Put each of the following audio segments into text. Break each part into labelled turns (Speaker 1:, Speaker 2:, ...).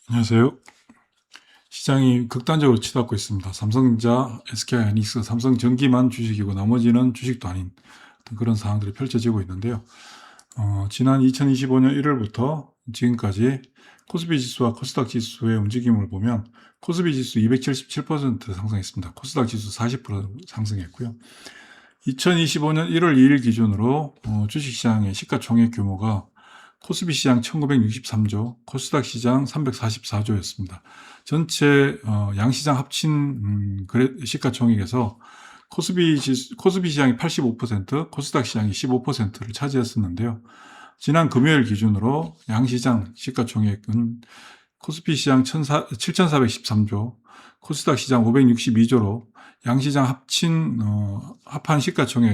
Speaker 1: 안녕하세요. 시장이 극단적으로 치닫고 있습니다. 삼성전자, SK하이닉스, 삼성전기만 주식이고 나머지는 주식도 아닌 그런 상황들이 펼쳐지고 있는데요. 지난 2025년 1월부터 지금까지 코스피 지수와 코스닥 지수의 움직임을 보면 코스피 지수 277% 상승했습니다. 코스닥 지수 40% 상승했고요. 2025년 1월 2일 기준으로 주식시장의 시가총액 규모가 코스피 시장 1963조, 코스닥 시장 344조였습니다. 전체 양시장 합친 시가총액에서 코스피 시장이 85%, 코스닥 시장이 15%를 차지했었는데요. 지난 금요일 기준으로 양시장 시가총액은 코스피 시장 7,413조, 코스닥 시장 562조로 양시장 합한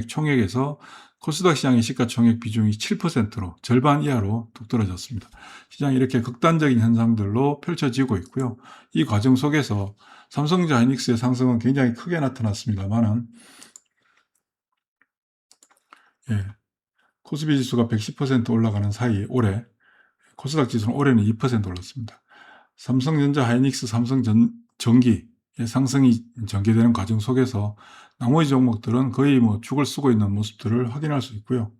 Speaker 1: 총액에서 코스닥 시장의 시가총액 비중이 7%로 절반 이하로 뚝 떨어졌습니다. 시장이 이렇게 극단적인 현상들로 펼쳐지고 있고요. 이 과정 속에서 삼성전자 하이닉스의 상승은 굉장히 크게 나타났습니다만은, 코스피 지수가 110% 올라가는 사이 올해 코스닥 지수는 올해는 2% 올랐습니다. 삼성전자, 하이닉스, 삼성전기의 상승이 전개되는 과정 속에서 나머지 종목들은 거의 죽을 쓰고 있는 모습들을 확인할 수 있고요.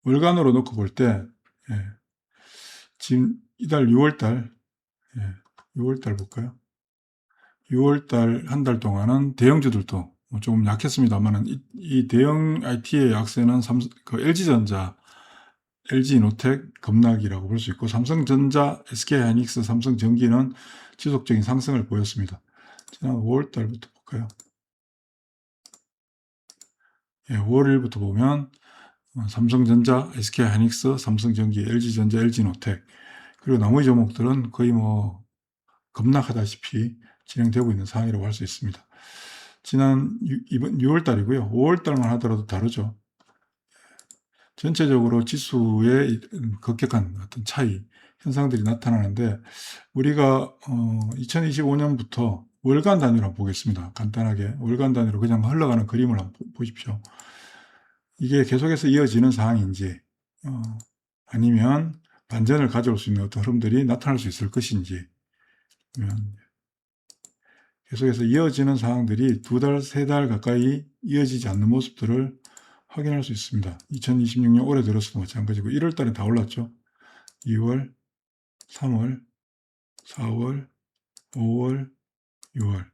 Speaker 1: 월간으로 놓고 볼 때, 지금 이달 6월달, 6월달 볼까요? 6월달 한 달 동안은 대형주들도 조금 약했습니다만은 이 대형 IT의 약세는 LG전자, LG노텍 급락이라고 볼 수 있고, 삼성전자, SK하이닉스, 삼성전기는 지속적인 상승을 보였습니다. 지난 5월달부터 볼까요? 5월 1일부터 보면 삼성전자, SK하이닉스, 삼성전기, LG전자, LG노텍 그리고 나머지 종목들은 거의 급락하다시피 진행되고 있는 상황이라고 할 수 있습니다. 이번 6월달이고요. 5월달만 하더라도 다르죠. 전체적으로 지수의 급격한 어떤 차이, 현상들이 나타나는데, 우리가 2025년부터 월간 단위로 한번 보겠습니다. 간단하게 월간 단위로 그냥 흘러가는 그림을 한번 보십시오. 이게 계속해서 이어지는 상황인지 아니면 반전을 가져올 수 있는 어떤 흐름들이 나타날 수 있을 것인지, 계속해서 이어지는 상황들이 2달, 3달 가까이 이어지지 않는 모습들을 확인할 수 있습니다. 2026년 올해 들어서도 마찬가지고 1월 달에 다 올랐죠. 2월, 3월, 4월, 5월, 6월.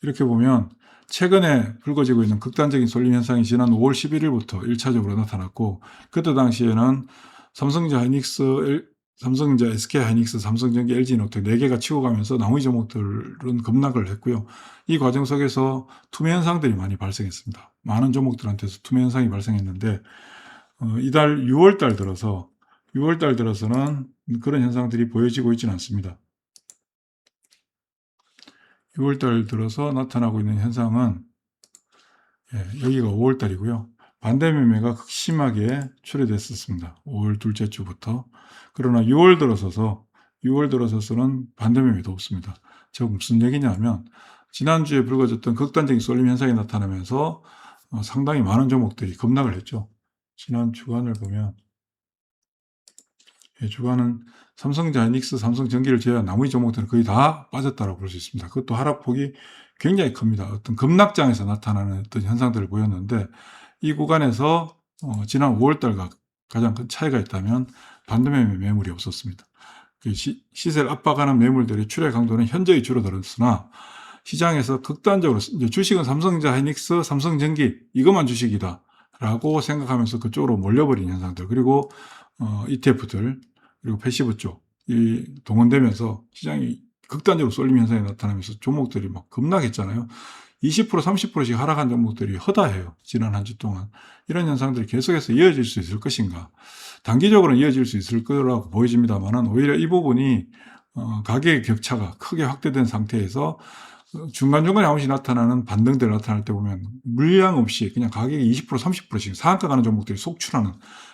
Speaker 1: 이렇게 보면 최근에 불거지고 있는 극단적인 쏠림 현상이 지난 5월 11일부터 1차적으로 나타났고, 그때 당시에는 삼성전자, SK하이닉스, 삼성전기, LG노텍 4개가 치고 가면서 나머지 종목들은 급락을 했고요. 이 과정 속에서 투매 현상들이 많이 발생했습니다. 많은 종목들한테서 투매 현상이 발생했는데, 이달 6월달 들어서는 그런 현상들이 보여지고 있지는 않습니다. 6월달 들어서 나타나고 있는 현상은, 여기가 5월달이고요. 반대 매매가 극심하게 출현됐었습니다. 5월 둘째 주부터. 그러나 6월 들어서서는 반대 매매도 없습니다. 즉 무슨 얘기냐면, 지난주에 불거졌던 극단적인 쏠림 현상이 나타나면서 상당히 많은 종목들이 급락을 했죠. 지난 주간을 보면 주간은 삼성전자, 하이닉스, 삼성전기를 제외한 나머지 종목들은 거의 다 빠졌다고 볼 수 있습니다. 그것도 하락폭이 굉장히 큽니다. 어떤 급락장에서 나타나는 어떤 현상들을 보였는데, 이 구간에서 지난 5월달과 가장 큰 차이가 있다면 반도매 매물이 없었습니다. 시세를 압박하는 매물들의 출혈 강도는 현저히 줄어들었으나, 시장에서 극단적으로 이제 주식은 삼성전자, 하이닉스, 삼성전기 이것만 주식이다 라고 생각하면서 그쪽으로 몰려버린 현상들, 그리고 ETF들, 그리고 패시브 쪽이 동원되면서 시장이 극단적으로 쏠림 현상이 나타나면서 종목들이 막 급락했잖아요. 20%, 30%씩 하락한 종목들이 허다해요. 지난 한 주 동안. 이런 현상들이 계속해서 이어질 수 있을 것인가. 단기적으로는 이어질 수 있을 거라고 보여집니다만, 오히려 이 부분이 가격의 격차가 크게 확대된 상태에서 중간중간에 한 번씩 나타나는 반등들 나타날 때 보면 물량 없이 그냥 가격이 20%, 30%씩 상한가 가는 종목들이 속출하는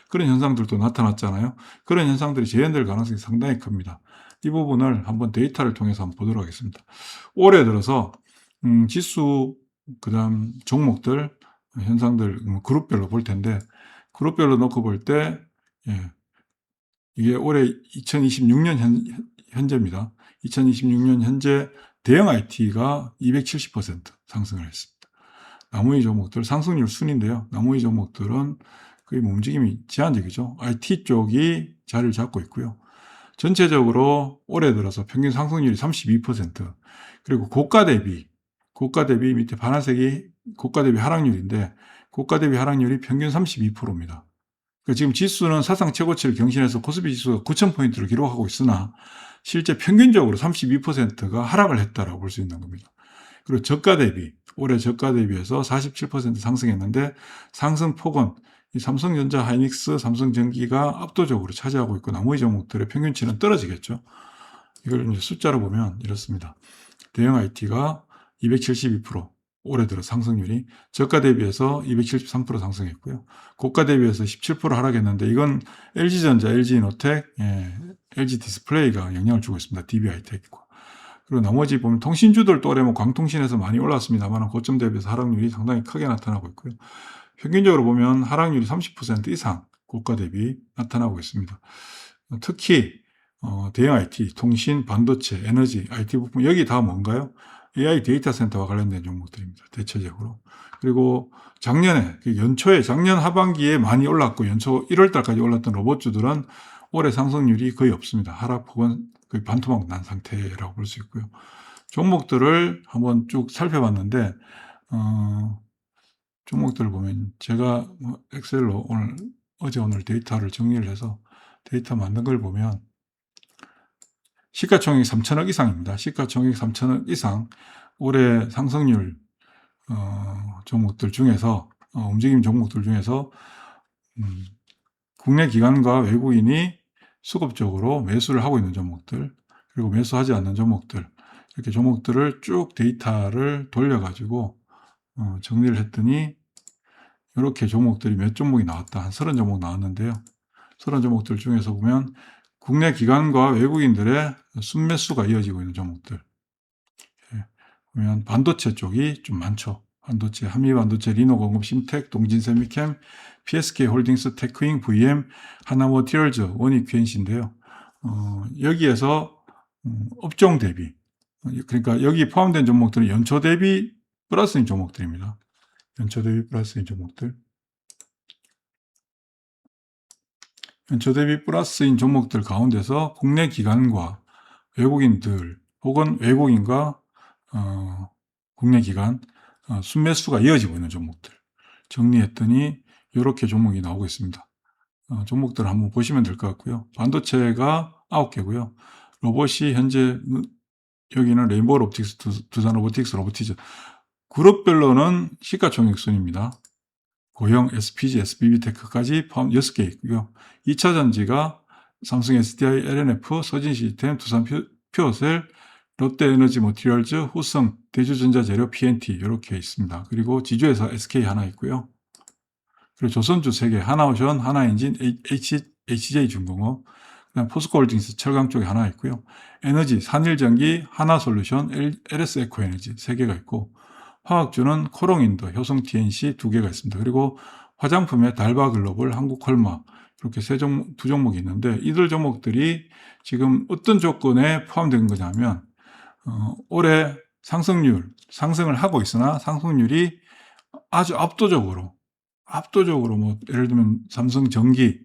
Speaker 1: 그런 현상들도 나타났잖아요. 그런 현상들이 재현될 가능성이 상당히 큽니다. 이 부분을 한번 데이터를 통해서 한번 보도록 하겠습니다. 올해 들어서 지수, 그다음 종목들, 현상들 그룹별로 볼 텐데, 그룹별로 놓고 볼 때 이게 올해 2026년 현재입니다. 2026년 현재 대형 IT가 270% 상승을 했습니다. 나머지 종목들, 상승률 순인데요. 나머지 종목들은 거의 움직임이 제한적이죠. IT 쪽이 자리를 잡고 있고요. 전체적으로 올해 들어서 평균 상승률이 32%, 그리고 고가 대비 밑에 파란색이 고가 대비 하락률인데, 고가 대비 하락률이 평균 32%입니다. 그러니까 지금 지수는 사상 최고치를 경신해서 코스피 지수가 9,000포인트를 기록하고 있으나 실제 평균적으로 32%가 하락을 했다라고 볼 수 있는 겁니다. 그리고 저가 대비, 올해 저가 대비해서 47% 상승했는데, 상승폭은 이 삼성전자, 하이닉스, 삼성전기가 압도적으로 차지하고 있고 나머지 종목들의 평균치는 떨어지겠죠. 이걸 이제 숫자로 보면 이렇습니다. 대형 IT가 272%, 올해 들어 상승률이 저가 대비해서 273% 상승했고요. 고가 대비해서 17% 하락했는데, 이건 LG전자, LG이노텍, LG디스플레이가 영향을 주고 있습니다. DB하이텍과. 그리고 나머지 보면 통신주들 또래 광통신에서 많이 올랐습니다만 고점 대비해서 하락률이 상당히 크게 나타나고 있고요. 평균적으로 보면 하락률이 30% 이상 고가 대비 나타나고 있습니다. 특히 대형 IT, 통신, 반도체, 에너지, IT 부품, 여기 다 뭔가요? AI 데이터 센터와 관련된 종목들입니다. 대체적으로. 그리고 작년 하반기에 많이 올랐고 연초 1월 달까지 올랐던 로봇주들은 올해 상승률이 거의 없습니다. 하락폭은 거의 반토막 난 상태라고 볼 수 있고요. 종목들을 한번 쭉 살펴봤는데, 종목들을 보면 제가 엑셀로 어제 오늘 데이터를 정리를 해서 데이터 만든 걸 보면 시가총액 3천억 이상입니다. 시가총액 3천억 이상 올해 상승률 종목들 중에서 움직임 종목들 중에서 국내 기관과 외국인이 수급적으로 매수를 하고 있는 종목들, 그리고 매수하지 않는 종목들, 이렇게 종목들을 쭉 데이터를 돌려가지고 정리를 했더니 이렇게 종목들이 몇 종목이 나왔다. 한 30종목 나왔는데요. 30종목들 중에서 보면 국내 기관과 외국인들의 순매수가 이어지고 있는 종목들. 보면 반도체 쪽이 좀 많죠. 반도체, 한미반도체, 리노공업, 심텍, 동진세미캠, PSK홀딩스, 테크잉, VM, 하나머티리얼즈, 원익QNC인데요. 여기에서 업종 대비, 그러니까 여기 포함된 종목들은 연초 대비 플러스인 종목들입니다. 연초 대비 플러스인 종목들. 연초 대비 플러스인 종목들 가운데서 국내 기관과 외국인들 혹은 외국인과 국내 기관 순매수가 이어지고 있는 종목들 정리했더니 이렇게 종목이 나오고 있습니다. 종목들을 한번 보시면 될 것 같고요. 반도체가 9개고요. 로봇이 현재 여기는 레인보우 롭틱스, 두산 로보틱스, 로보티즈. 그룹별로는 시가총액 순입니다. 고형, SPG, SBB테크까지 포함 6개 있고요. 2차 전지가 삼성 SDI, LNF, 서진시스템, 두산 퓨어셀, 롯데에너지 머티리얼즈, 후성, 대주전자재료, PNT 이렇게 있습니다. 그리고 지주회사 SK 하나 있고요. 그리고 조선주 3개, 하나오션, 하나엔진, HJ중공업, 그다음 포스코홀딩스 철강 쪽에 하나 있고요. 에너지, 산일전기, 하나솔루션, LS에코에너지 3개가 있고, 화학주는 코롱인도, 효성TNC 2개가 있습니다. 그리고 화장품의 달바글로벌, 한국콜마 이렇게 두 종목이 있는데, 이들 종목들이 지금 어떤 조건에 포함된 거냐면 올해 상승을 하고 있으나 상승률이 아주 압도적으로 뭐 예를 들면 삼성전기,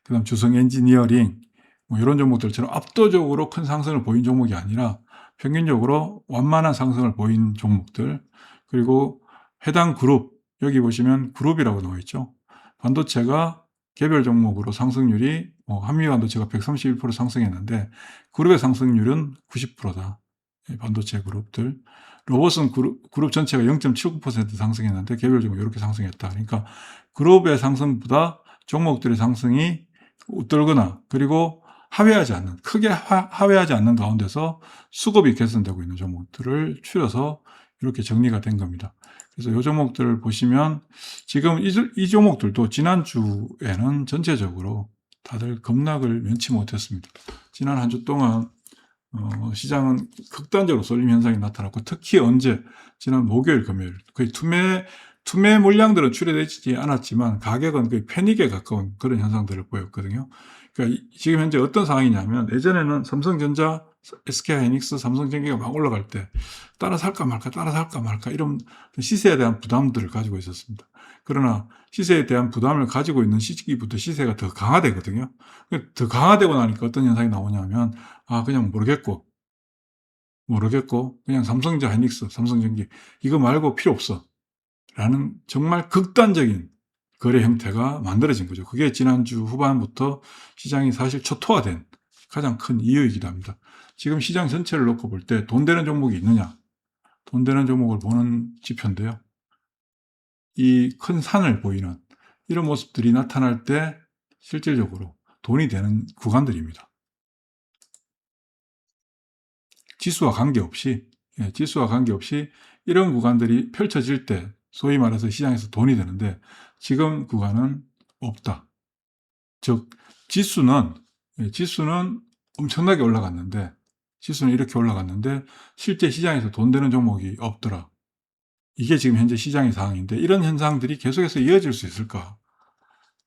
Speaker 1: 그다음 주성엔지니어링 뭐 이런 종목들처럼 압도적으로 큰 상승을 보인 종목이 아니라 평균적으로 완만한 상승을 보인 종목들, 그리고 해당 그룹, 여기 보시면 그룹이라고 나와 있죠. 반도체가 개별 종목으로 상승률이 한미반도체가 131% 상승했는데 그룹의 상승률은 90%다. 반도체 그룹들. 로봇은 그룹 전체가 0.79% 상승했는데 개별 종목 이렇게 상승했다. 그러니까 그룹의 상승보다 종목들의 상승이 웃돌거나 그리고 크게 하회하지 않는 가운데서 수급이 개선되고 있는 종목들을 추려서 이렇게 정리가 된 겁니다. 그래서 이 종목들을 보시면 지금 이 종목들도 지난주에는 전체적으로 다들 급락을 면치 못했습니다. 지난 한 주 동안 시장은 극단적으로 쏠림 현상이 나타났고, 특히 지난 목요일, 금요일 거의 투매 물량들은 출회되지 않았지만 가격은 거의 패닉에 가까운 그런 현상들을 보였거든요. 그러니까 지금 현재 어떤 상황이냐면 예전에는 삼성전자, SK하이닉스, 삼성전기가 막 올라갈 때 따라 살까 말까 이런 시세에 대한 부담들을 가지고 있었습니다. 그러나 시세에 대한 부담을 가지고 있는 시기부터 시세가 더 강화되거든요. 더 강화되고 나니까 어떤 현상이 나오냐면 그냥 모르겠고 그냥 삼성전자, 하이닉스, 삼성전기 이거 말고 필요 없어 라는 정말 극단적인 거래 형태가 만들어진 거죠. 그게 지난주 후반부터 시장이 사실 초토화된 가장 큰 이유이기도 합니다. 지금 시장 전체를 놓고 볼 때 돈 되는 종목이 있느냐? 돈 되는 종목을 보는 지표인데요. 이 큰 산을 보이는 이런 모습들이 나타날 때 실질적으로 돈이 되는 구간들입니다. 지수와 관계없이 이런 구간들이 펼쳐질 때 소위 말해서 시장에서 돈이 되는데 지금 구간은 없다. 즉 지수는 엄청나게 올라갔는데 지수는 이렇게 올라갔는데 실제 시장에서 돈 되는 종목이 없더라. 이게 지금 현재 시장의 상황인데 이런 현상들이 계속해서 이어질 수 있을까?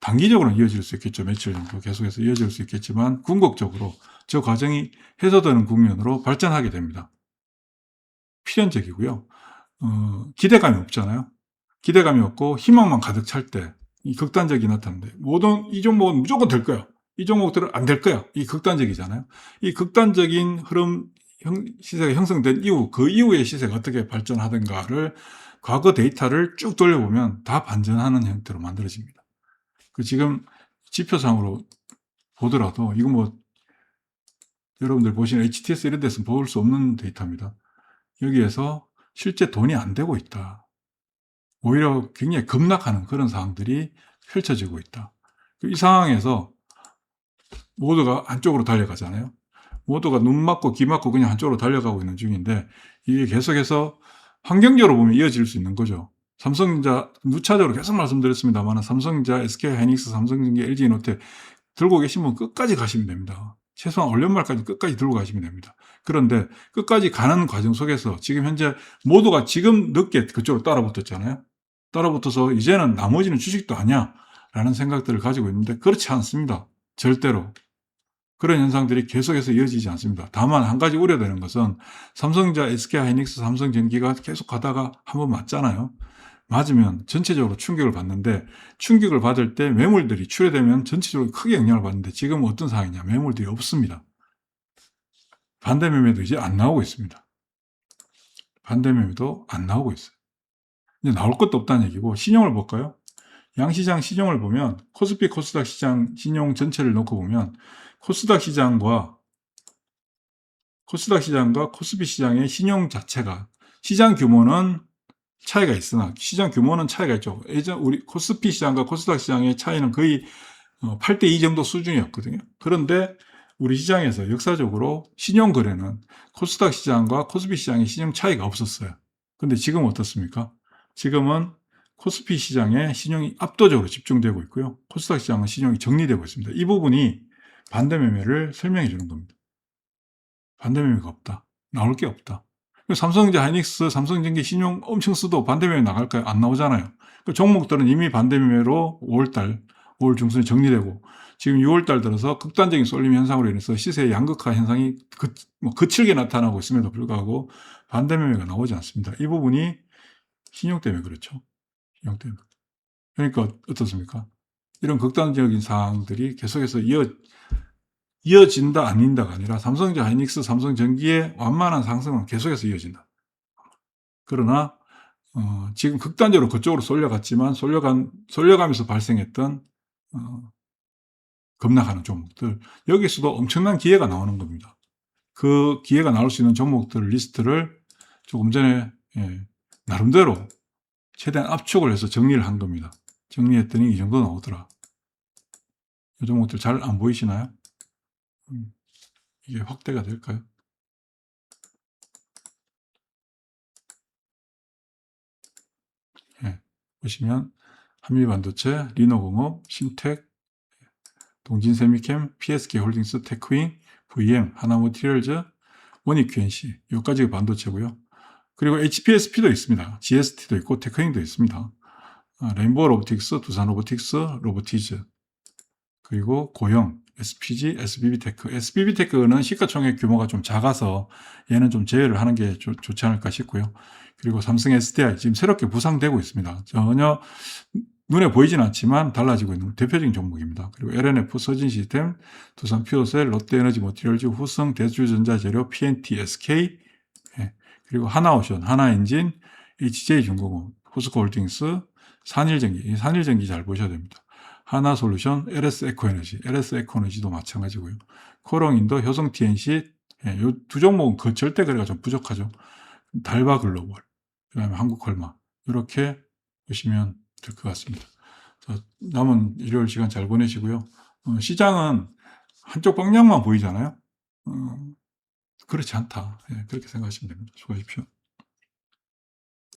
Speaker 1: 단기적으로는 이어질 수 있겠죠. 며칠 정도 계속해서 이어질 수 있겠지만 궁극적으로 저 과정이 해소되는 국면으로 발전하게 됩니다. 필연적이고요. 기대감이 없잖아요. 기대감이 없고 희망만 가득 찰 때 이 극단적이 나타나는데 모든 이 종목은 무조건 될 거야. 이 종목들은 안 될 거야. 이 극단적이잖아요. 이 극단적인 흐름 시세가 형성된 이후 그 이후의 시세가 어떻게 발전하든가를 과거 데이터를 쭉 돌려보면 다 반전하는 형태로 만들어집니다. 지금 지표상으로 보더라도 이거 뭐 여러분들 보시는 HTS 이런 데서 볼 수 없는 데이터입니다. 여기에서 실제 돈이 안 되고 있다. 오히려 굉장히 급락하는 그런 상황들이 펼쳐지고 있다. 이 상황에서 모두가 안쪽으로 달려가잖아요. 모두가 눈 맞고 귀 맞고 그냥 한쪽으로 달려가고 있는 중인데 이게 계속해서 환경적으로 보면 이어질 수 있는 거죠. 삼성전자 누차적으로 계속 말씀드렸습니다만 삼성전자, SK하이닉스, 삼성전기, LG에너텍 들고 계시면 끝까지 가시면 됩니다. 최소한 올 연말까지 끝까지 들고 가시면 됩니다. 그런데 끝까지 가는 과정 속에서 지금 현재 모두가 지금 늦게 그쪽으로 따라붙었잖아요. 따라붙어서 이제는 나머지는 주식도 아니야 라는 생각들을 가지고 있는데 그렇지 않습니다. 절대로. 그런 현상들이 계속해서 이어지지 않습니다. 다만 한 가지 우려되는 것은 삼성전자, SK하이닉스, 삼성전기가 계속 가다가 한번 맞잖아요. 맞으면 전체적으로 충격을 받는데 충격을 받을 때 매물들이 출회되면 전체적으로 크게 영향을 받는데 지금 어떤 상황이냐. 매물들이 없습니다. 반대 매매도 이제 안 나오고 있습니다. 반대 매매도 안 나오고 있어요. 이제 나올 것도 없다는 얘기고 신용을 볼까요? 양시장 신용을 보면 코스피 코스닥 시장 신용 전체를 놓고 보면 코스닥 시장과 코스피 시장의 신용 자체가 시장 규모는 차이가 있으나 시장 규모는 차이가 있죠. 예전 우리 코스피 시장과 코스닥 시장의 차이는 거의 8대2 정도 수준이었거든요. 그런데 우리 시장에서 역사적으로 신용 거래는 코스닥 시장과 코스피 시장의 신용 차이가 없었어요. 근데 지금 어떻습니까? 지금은 코스피 시장에 신용이 압도적으로 집중되고 있고요. 코스닥 시장은 신용이 정리되고 있습니다. 이 부분이 반대 매매를 설명해 주는 겁니다. 반대 매매가 없다. 나올 게 없다. 삼성전자, 하이닉스, 삼성전기 신용 엄청 써도 반대 매매 나갈까요? 안 나오잖아요. 그 종목들은 이미 반대 매매로 5월 중순에 정리되고 지금 6월달 들어서 극단적인 쏠림 현상으로 인해서 시세의 양극화 현상이 거칠게 나타나고 있음에도 불구하고 반대 매매가 나오지 않습니다. 이 부분이 신용 때문에 그렇죠. 신용 때문에. 그러니까 어떻습니까? 이런 극단적인 상황들이 계속해서 이어진다 아닌다가 아니라 삼성전자, 하이닉스, 삼성전기의 완만한 상승은 계속해서 이어진다. 그러나 지금 극단적으로 그쪽으로 쏠려갔지만 쏠려가면서 발생했던 급락하는 종목들 여기서도 엄청난 기회가 나오는 겁니다. 그 기회가 나올 수 있는 종목들 리스트를 조금 전에 나름대로 최대한 압축을 해서 정리를 한 겁니다. 정리했더니 이 정도 나오더라. 이 종목들 잘 안 보이시나요? 이게 확대가 될까요? 보시면 한미반도체, 리노공업, 신텍, 동진세미캠, PSK홀딩스, 테크윙, VM, 하나모티리얼즈, 원익QNC 여기까지가 반도체고요. 그리고 HPSP도 있습니다. GST도 있고 테크윙도 있습니다. 레인보우 로보틱스, 두산 로보틱스, 로보티즈 그리고 고형 SPG, SBB테크. SBB테크는 시가총액 규모가 좀 작아서 얘는 좀 제외를 하는 게 좋지 않을까 싶고요. 그리고 삼성 SDI 지금 새롭게 부상되고 있습니다. 전혀 눈에 보이진 않지만 달라지고 있는 대표적인 종목입니다. 그리고 LNF, 서진시스템, 두산 퓨어셀, 롯데에너지 머티리얼즈, 후성, 대주전자재료, PNT, SK, 예. 그리고 하나오션, 하나엔진, HJ중공업, 포스코홀딩스, 산일전기, 이 산일전기 잘 보셔야 됩니다. 하나솔루션, LS에코에너지, LS에코에너지도 마찬가지고요. 코롱인도, 효성TNC, 예, 요 두 종목은 절대 거래가 좀 부족하죠. 달바글로벌, 그다음에 한국헐마 이렇게 보시면 될 것 같습니다. 자, 남은 일요일 시간 잘 보내시고요. 시장은 한쪽 방향만 보이잖아요. 그렇지 않다. 예, 그렇게 생각하시면 됩니다. 수고하십시오.